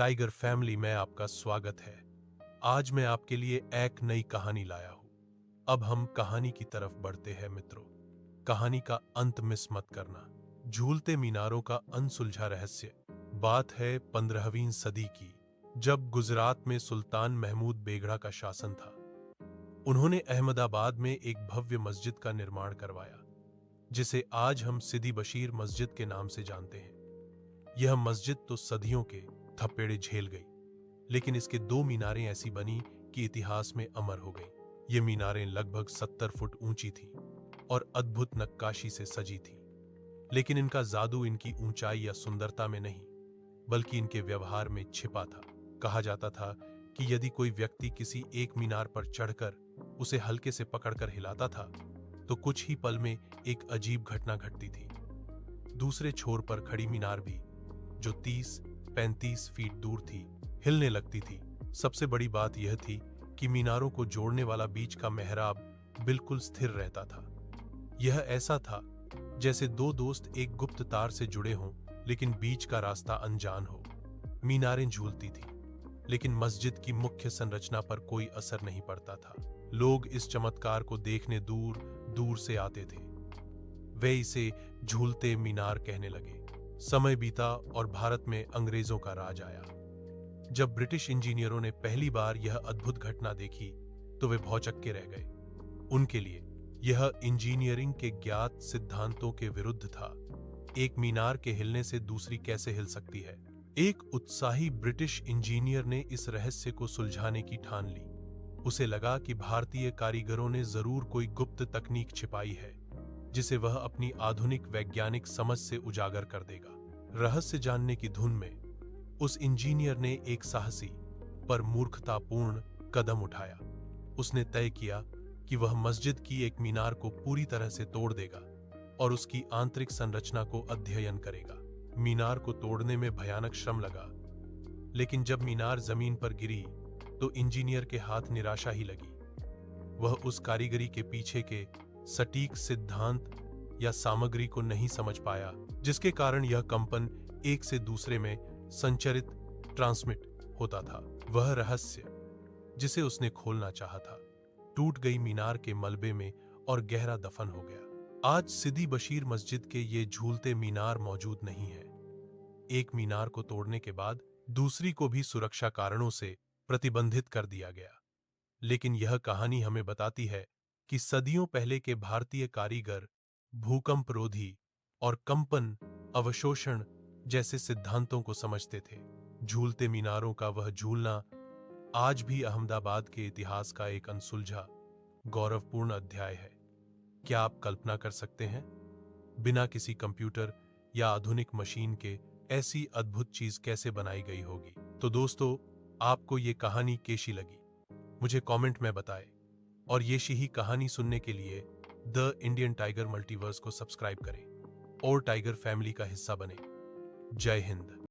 Tiger family में आपका स्वागत है। आज मैं आपके लिए एक नई कहानी लाया हूं। अब हम कहानी की तरफ बढ़ते हैं मित्रों। कहानी का अंत मिस मत करना। झूलते मीनारों का अनसुलझा रहस्य। बात है 15वीं सदी की, जब गुजरात में सुल्तान महमूद बेगड़ा का शासन था। उन्होंने अहमदाबाद में एक भव्य मस्जिद का निर्माण करवाया, जिसे आज हम सिदी बशीर मस्जिद के नाम से जानते हैं। यह मस्जिद तो सदियों के थपेड़े झेल गई, लेकिन इसके दो मीनारें ऐसी बनी कि इतिहास में अमर हो गई। ये मीनारें लगभग 70 फुट ऊंची थीं और अद्भुत नक्काशी से सजी थीं। लेकिन इनका जादू इनकी ऊंचाई या सुंदरता में नहीं, बल्कि इनके व्यवहार में छिपा था। कहा जाता था कि यदि कोई व्यक्ति किसी एक मीनार पर चढ़कर उसे हल्के से पकड़कर हिलाता था, तो कुछ ही पल में एक अजीब घटना घटती थी। दूसरे छोर पर खड़ी मीनार भी, जो 30-35 फीट दूर थी, हिलने लगती थी। सबसे बड़ी बात यह थी कि मीनारों को जोड़ने वाला बीच का मेहराब बिल्कुल स्थिर रहता था। यह ऐसा था जैसे दो दोस्त एक गुप्त तार से जुड़े हों, लेकिन बीच का रास्ता अनजान हो। मीनारें झूलती थी, लेकिन मस्जिद की मुख्य संरचना पर कोई असर नहीं पड़ता था। लोग इस चमत्कार को देखने दूर दूर से आते थे। वे इसे झूलते मीनार कहने लगे। समय बीता और भारत में अंग्रेजों का राज आया। जब ब्रिटिश इंजीनियरों ने पहली बार यह अद्भुत घटना देखी, तो वे भौचक्के रह गए। उनके लिए यह इंजीनियरिंग के ज्ञात सिद्धांतों के विरुद्ध था। एक मीनार के हिलने से दूसरी कैसे हिल सकती है? एक उत्साही ब्रिटिश इंजीनियर ने इस रहस्य को सुलझाने की ठान ली। उसे लगा कि भारतीय कारीगरों ने जरूर कोई गुप्त तकनीक छिपाई है, जिसे वह अपनी आधुनिक वैज्ञानिक समझ से उजागर कर देगा। रहस्य जानने की धुन में उस इंजीनियर ने एक साहसी पर मूर्खतापूर्ण कदम उठाया। उसने तय किया कि वह मस्जिद की एक मीनार को पूरी तरह से तोड़ देगा और उसकी आंतरिक संरचना को अध्ययन करेगा। मीनार को तोड़ने में भयानक श्रम लगा, लेकिन जब मीनार जमीन पर गिरी तो इंजीनियर के हाथ निराशा ही लगी। वह उस कारीगरी के पीछे के सटीक सिद्धांत या सामग्री को नहीं समझ पाया, जिसके कारण यह कंपन एक से दूसरे में संचरित ट्रांसमिट होता था। वह रहस्य जिसे उसने खोलना चाहा था, टूट गई मीनार के मलबे में और गहरा दफन हो गया। आज सिदी बशीर मस्जिद के ये झूलते मीनार मौजूद नहीं है। एक मीनार को तोड़ने के बाद दूसरी को भी सुरक्षा कारणों से प्रतिबंधित कर दिया गया। लेकिन यह कहानी हमें बताती है कि सदियों पहले के भारतीय कारीगर भूकंपरोधी और कंपन अवशोषण जैसे सिद्धांतों को समझते थे। झूलते मीनारों का वह झूलना आज भी अहमदाबाद के इतिहास का एक अनसुलझा गौरवपूर्ण अध्याय है। क्या आप कल्पना कर सकते हैं, बिना किसी कंप्यूटर या आधुनिक मशीन के ऐसी अद्भुत चीज कैसे बनाई गई होगी? तो दोस्तों, आपको ये कहानी कैसी लगी, मुझे कमेंट में बताएं। और ये ही कहानी सुनने के लिए द इंडियन टाइगर मल्टीवर्स को सब्सक्राइब करें और टाइगर फैमिली का हिस्सा बने। जय हिंद।